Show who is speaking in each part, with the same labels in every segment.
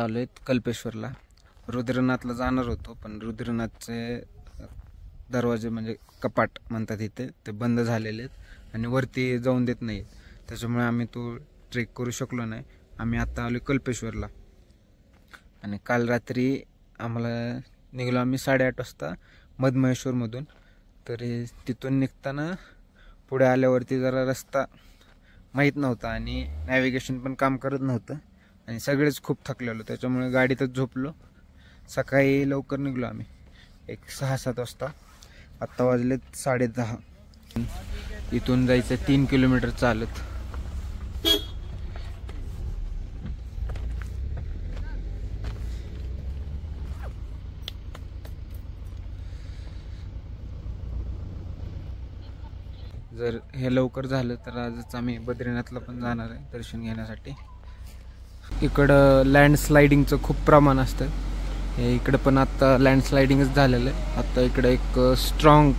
Speaker 1: आलो आहेत कल्पेश्वरला. रुद्रनाथला जाणार होतो, पण रुद्रनाथचे दरवाजे म्हणजे कपाट म्हणतात इथे, ते बंद झालेले आहेत आणि वरती जाऊन देत नाही. त्याच्यामुळे आम्ही तो ट्रेक करू शकलो नाही. आम्ही आत्ता आलो कल्पेश्वरला. आणि काल रात्री आम्हाला निघालो आम्ही 8:30 वाजता मधमहेश्वरमधून. तरी तिथून निघताना पुढे आल्यावरती जरा रस्ता माहीत नव्हता आणि नॅव्हिगेशन पण काम करत नव्हतं आणि सगळेच खूप थकलेलो, त्याच्यामुळे गाडीतच झोपलो. सकाळी लवकर निघलो आम्ही, एक 6-7 वाजता. आत्ता वाजलेत 10:30. इथून जायचं 3 किलोमीटर चालत. जर हे लवकर झालं तर आजच आम्ही बद्रीनाथला पण जाणार आहे दर्शन घेण्यासाठी. इकडं लँडस्लायडिंगचं खूप प्रमाण असतं. हे इकडं पण आत्ता लँडस्लायडिंगच झालेलं आहे. आत्ता इकडं एक स्ट्रॉंग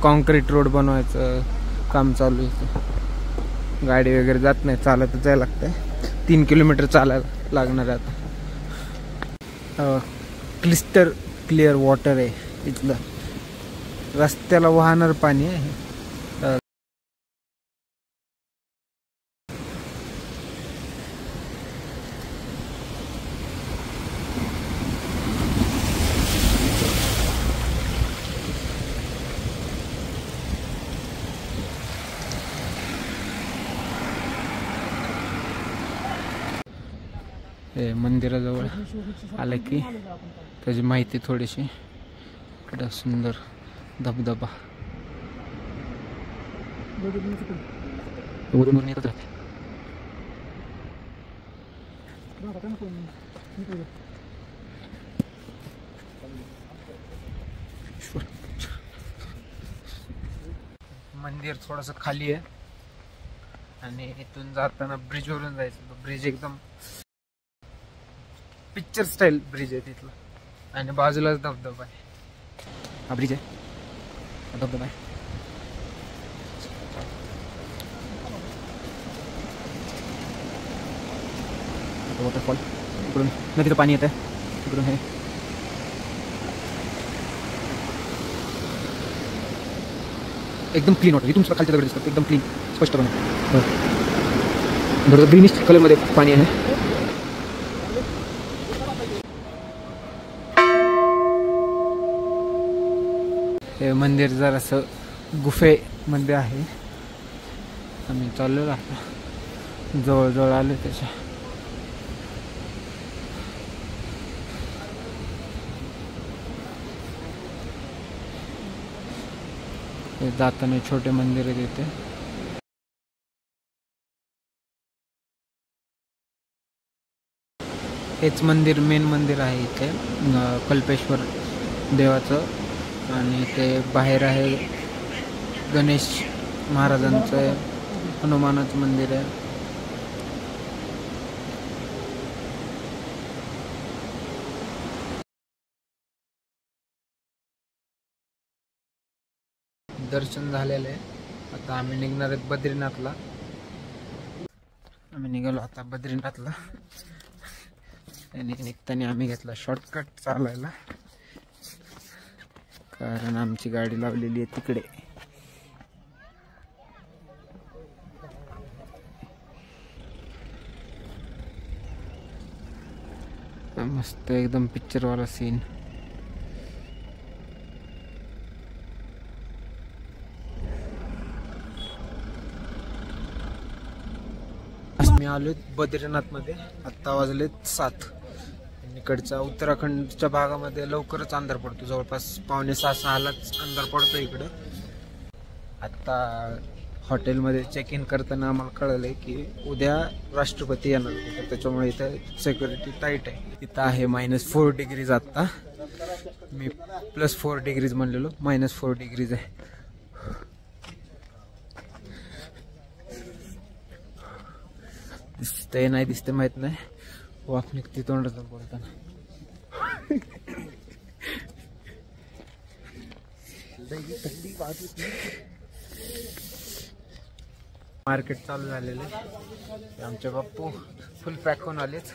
Speaker 1: कॉन्क्रीट रोड बनवायचं काम चालू आहे. गाडी वगैरे जात नाही, चालतच जायला लागतंय. 3 किलोमीटर चालायला लागणार आहे आता. क्लिस्टर क्लिअर वॉटर आहे इथलं, रस्त्याला वाहणारं पाणी आहे. हे मंदिराजवळ आलं की त्याची माहिती थोडीशी. इकडं सुंदर धबधबा. मंदिर थोडस खाली आहे आणि इथून जाताना ब्रिज वरून जायचं. ब्रिज एकदम पिक्चर स्टाईल ब्रिज आहे तिथला आणि बाजूलाच धबधबा आहे. हा ब्रिज आहे, धबधबा आहे. वॉटरफॉल इकडून नदीचं पाणी येतं इकडून. हे एकदम क्लीन वॉटर. इथून खालच्या दगड दिसतात एकदम क्लीन, स्पष्टपणे. बरोबर ग्रीनिश कलरमध्ये पाणी आहे. हे मंदिर जरासं गुफेमध्ये आहे. आम्ही चाललेलो आता, जवळजवळ आलो त्याच्या. हे जाताना छोटे मंदिर आहे तिथे. हेच मंदिर मेन मंदिर आहे इथे कल्पेश्वर देवाचं. आणि ते बाहेर आहे गणेश महाराजांचं, हनुमानाचं मंदिर आहे. दर्शन झालेलं आहे. आता आम्ही निघणार आहेत बद्रीनाथला. आम्ही निघालो आता बद्रीनाथला आणि निघताना आम्ही घेतला शॉर्टकट चालायला, कारण आमची गाडी लावलेली आहे तिकडे. मस्त एकदम पिक्चरवाला सीन. मी आलोय बद्रीनाथमध्ये. आत्ता वाजलेत 7. इकडच्या उत्तराखंडच्या भागामध्ये लवकरच अंधार पडतो, जवळपास 5:45-6लाच अंधार पडतो इकडं. आत्ता हॉटेलमध्ये चेक इन करताना आम्हाला कळलंय की उद्या राष्ट्रपती येणार होते, त्याच्यामुळे इथं सिक्युरिटी टाईट आहे. इथं आहे -4 डिग्रीज. आत्ता मी +4 डिग्रीज म्हणलेलो, -4 डिग्रीज आहे. दिसतंय नाही दिसते माहित नाही, वाफ निघते तोंडातून बोलताना. मार्केट चालू झालेले. आमचे बाप्पू फुल पॅक होऊन आलेच.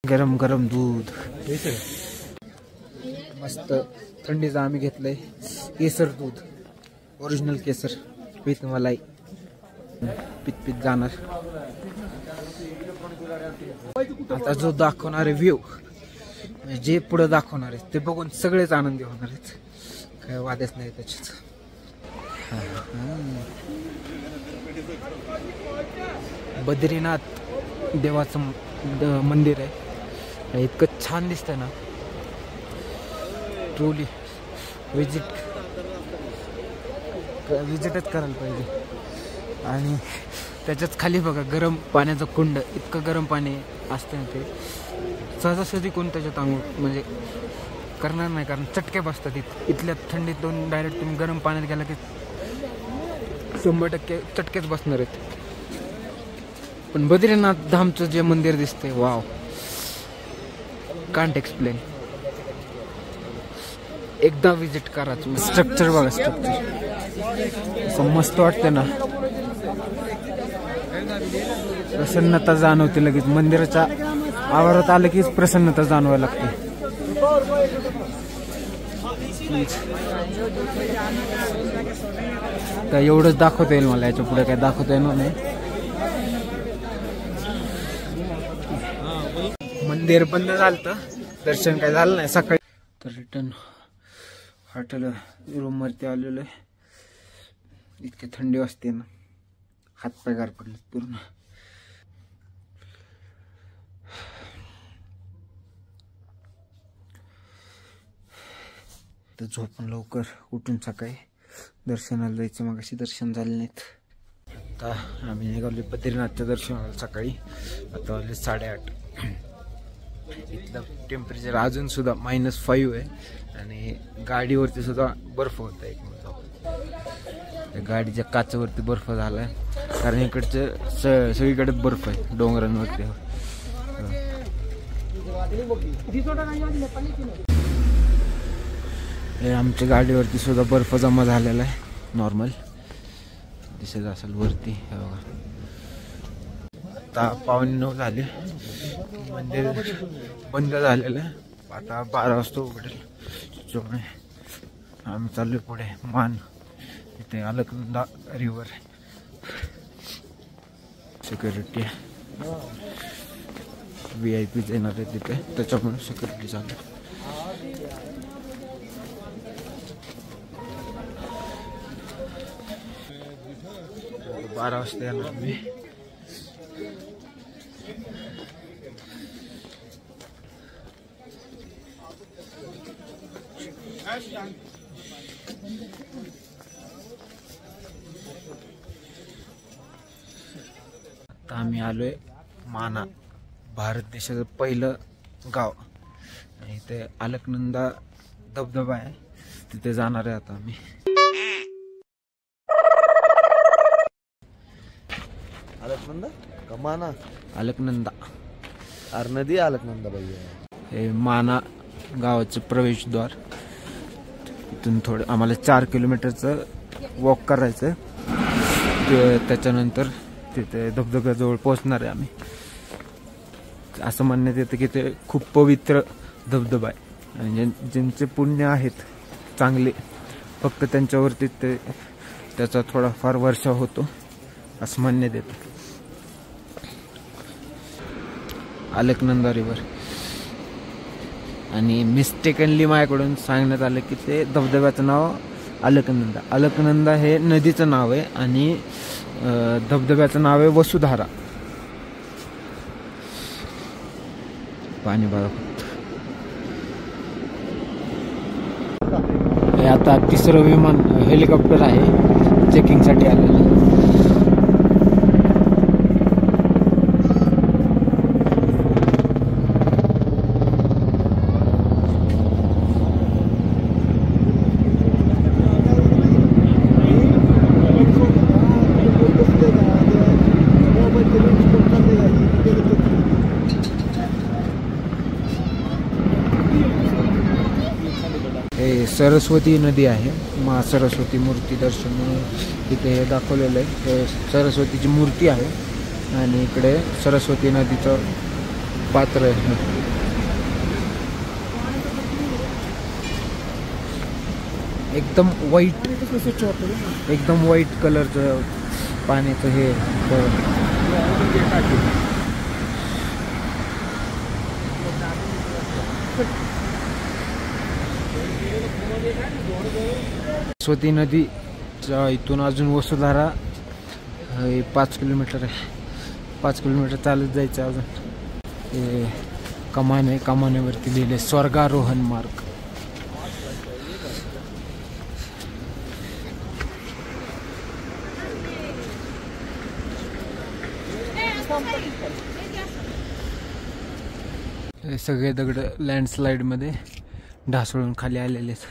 Speaker 1: गरम गरम दूध मस्त थंडीचं आम्ही घेतलंय केसर दूध ओरिजिनल केसर पीत मलाई पित जाणार. आता जो दाखवणार आहे व्ह्यू जे पुढे दाखवणार आहे ते बघून सगळेच आनंदी होणार आहेत. काय वादच नाही त्याच्यात. बद्रीनाथ देवाचं मंदिर आहे. इतकं छान दिसतंय ना. ट्रूली विजिटच करायला पाहिजे. आणि त्याच्याच खाली बघा गरम पाण्याचं कुंड. इतकं गरम पाणी असतं ते सहजासहजी कोण त्याच्यात आंघोळ म्हणजे करणार नाही, कारण चटके बसतात. इथल्या थंडीतून डायरेक्ट तुम्ही गरम पाण्यात गेला की 100% चटकेच बसणार आहेत. पण बद्रीनाथ धामचं जे मंदिर दिसतंय वाव, कांट एक्सप्लेन. एकदा विजिट करा तुम्ही. स्ट्रक्चर बघा, स्ट्रक्चर असं मस्त वाटतं ना. प्रसन्नता जाणवते लगेच. मंदिराच्या आवारात आलं की प्रसन्नता जाणवायला लागते. तर एवढंच दाखवता येईल मला, याच्या पुढे काय दाखवता येणार नाही. मंदिर बंद झालं, दर्शन काय झालं नाही सकाळी. तर रिटर्न हॉटेल रूम वरती आलेलो आहे. इतकी थंडी वाजते ना, हातपाय गार पडले पूर्ण. तर झोपून लवकर उठून सकाळी दर्शनाला जायचं. मग अशी दर्शन झाले नाहीत. आता आम्ही निघालो बद्रीनाथच्या दर्शनाला सकाळी. आता वाजले 8:30. इथलं टेम्परेचर अजून सुद्धा -5 आहे. आणि गाडीवरती सुद्धा बर्फ होता. एक गाडीच्या काचावरती बर्फ झालाय, कारण इकडचं सगळीकडे बर्फ आहे डोंगरांवरती. आमच्या गाडीवरती सुद्धा बर्फ जमा झालेला आहे. नॉर्मल दिसत असेल वरती. आता 9:15 झाले. मंदिर बंद झालेलं आहे. आता 12 वाजता उघडेल. त्याच्यामुळे आम्ही चाललोय पुढे मान. इथे अलकनंदा रिव्हर. सिक्युरिटी VIP येणार आहे तिथे, त्याच्यामुळे सिक्युरिटी चालू. 12 वाजता येणार मी. आता आम्ही आलोय माना, भारत देशाचं पहिलं गाव. इथे अलकनंदा धबधबा आहे, तिथे जाणार आहे आता आम्ही.
Speaker 2: अलकनंदा कमाना
Speaker 1: अलकनंदा
Speaker 2: नदी अलकनंदा भैया.
Speaker 1: हे माना गावाचं प्रवेशद्वार. इथून थोडं आम्हाला 4 किलोमीटरचं वॉक करायचं. त्याच्यानंतर तिथे धबधब्याजवळ पोहोचणार आहे आम्ही. असं म्हणण्यात येतं की ते खूप पवित्र धबधबा आहे. आणि ज्यांचे पुण्य आहेत चांगले, फक्त त्यांच्यावरती त्याचा थोडाफार वर्षाव होतो असं म्हणण्यात येतं. अलकनंदा रिव्हर. आणि मिस्टेकनली माझ्याकडून सांगण्यात आलं की ते धबधब्याचं नाव अलकनंदा. अलकनंदा हे नदीचं नाव आहे आणि धबधब्याचं नाव आहे वसुधारा. पाणी बघा फक्त. हे आता 3रं विमान हेलिकॉप्टर आहे चेकिंगसाठी आलेलं. सरस्वती नदी आहे. मा सरस्वती मूर्ती दर्शन इथे हे दाखवलेलं आहे. हे सरस्वतीची मूर्ती आहे आणि इकडे सरस्वती नदीचं पात्र आहे. एकदम वाईट कलरचं पाण्याचं हे सरस्वती नदीच्या इथून अजून वसुधारा 5 किलोमीटर आहे. 5 किलोमीटर चालत जायचं अजून. हे कमान आहे, कमानेवरती लिहिले स्वर्गारोहण मार्ग. हे सगळे दगड लँडस्लाइड मध्ये ढासळून खाली आलेले आहेत.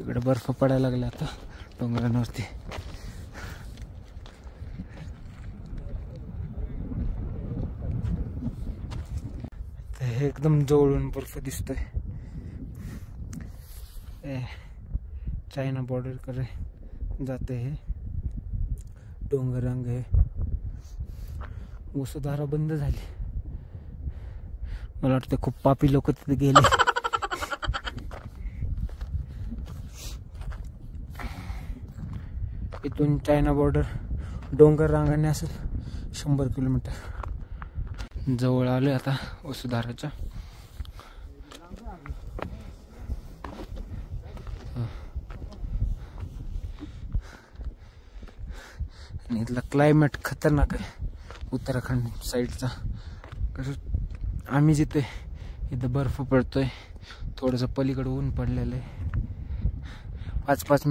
Speaker 1: इकडे बर्फ पडायला लागला आता डोंगरांवरती. हे एकदम जवळून बर्फ दिसतोय. चायना बॉर्डर कडे जाते हे डोंगरांग. हे वसुधारा बंद झाली. मला वाटतं खूप पापी लोक तिथे गेले. इथून चायना बॉर्डर डोंगर रांगाने असेल 100 किलोमीटर. जवळ आलोय आता वसुधाराच्या. आणि इथला क्लायमेट खतरनाक आहे उत्तराखंड साईडचा. आम्ही जिथे इथं बर्फ पडतोय, थोडंसं पलीकडे ऊन पडलेलं आहे. 5-5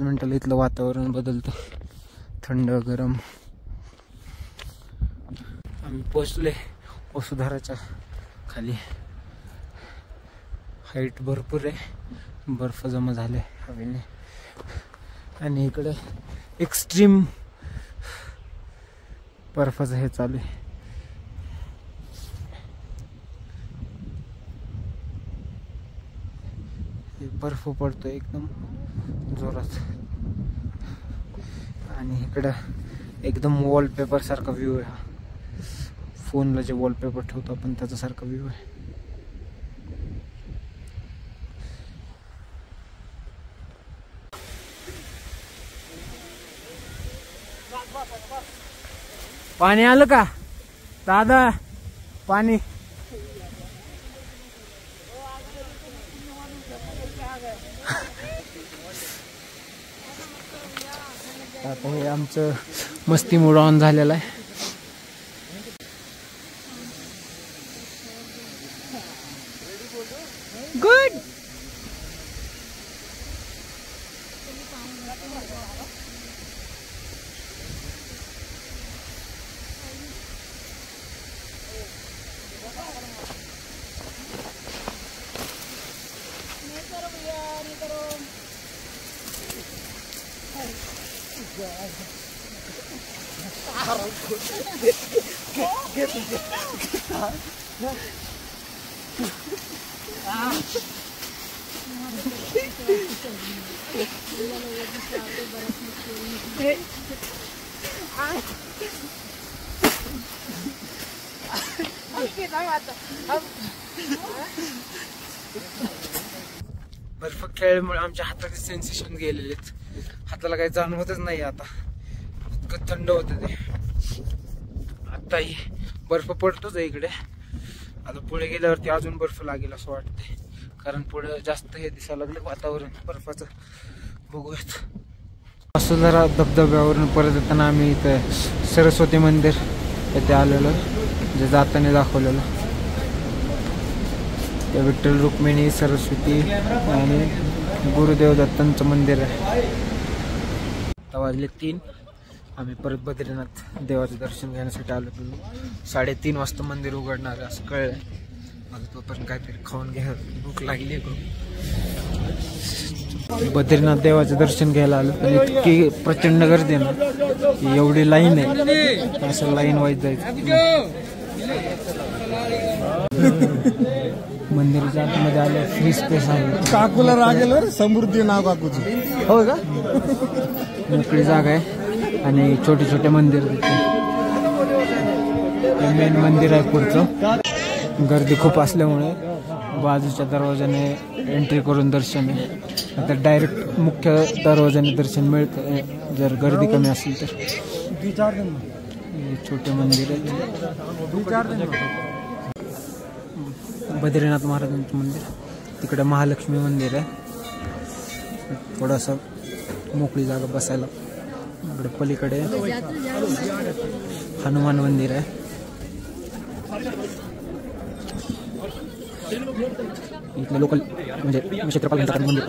Speaker 1: मिनिटाला इथलं वातावरण बदलतं, थंड गरम. आम्ही पोचले वसुधाराच्या खाली. हाईट भरपूर आहे, बर्फ जमा झाले हवेने. आणि इकडे एक्स्ट्रीम बर्फाचं हे चालू आहे. बर्फ पडतोय एकदम जोरात. आणि इकडं एकदम वॉलपेपर सारखा व्ह्यू आहे. फोनला जे वॉलपेपर ठेवतो आपण त्याच्यासारखा व्ह्यू आहे. पाणी आलं का दादा? पाणी आता हे आमचं मस्ती मूड ऑन झालेलं आहे. गुड. बर्फ खेळल्यामुळे आमच्या हाताचे सेन्सेशन गेलेले आहेत. हाताला काही जाणवतच नाही आता. इतकं थंड होत ते. आताही बर्फ पडतोच आहे इकडे. आता पुढे गेल्यावरती अजून बर्फ लागेल असं वाटतंय, कारण पुढे जास्त हे दिसायला लागले वातावरण बर्फाचं. बघूयात. वसुधारा धबधब्यावरून परत येताना आम्ही इथे सरस्वती मंदिर येथे आलेलो, जे जाताना दाखवलेलं. ते विठ्ठल रुक्मिणी सरस्वती आणि गुरुदेव दत्तांचं मंदिर आहे. आता वाजले 3. आम्ही परत बद्रीनाथ देवाचं दर्शन घेण्यासाठी आलो. 3:30 वाजता मंदिर उघडणार आहे असं कळलंय. मला तोपर्यंत काहीतरी खाऊन घ्या, भूक लागली. बद्रीनाथ देवाचं दर्शन घ्यायला आलो पण इतकी प्रचंड गर्दी आहे ना की एवढी लाईन आहे, असं लाईन वाईज जायचं. मंदिराच्या आतमध्ये आलं, फ्री स्पेस आहे.
Speaker 3: काकूला रागेल समृद्धी नाव काकूची.
Speaker 2: हो का?
Speaker 1: मोकळी जागा आहे आणि छोटे छोटे मंदिर तिथे. मेन मंदिर आहे पुढचं. गर्दी खूप असल्यामुळे बाजूच्या दरवाजाने एंट्री करून दर्शन आहे. आता डायरेक्ट मुख्य दरवाजाने दर्शन मिळतं जर गर्दी कमी असेल तर. हे छोटे मंदिर आहे. बद्रीनाथ महाराजांचं मंदिर, तिकडे महालक्ष्मी मंदिर आहे. थोडंसं मोकळी जागा बसायला. इकडे पलीकडे हनुमान मंदिर आहे. इथले लोकल म्हणजे क्षेत्रपाल मंदिर.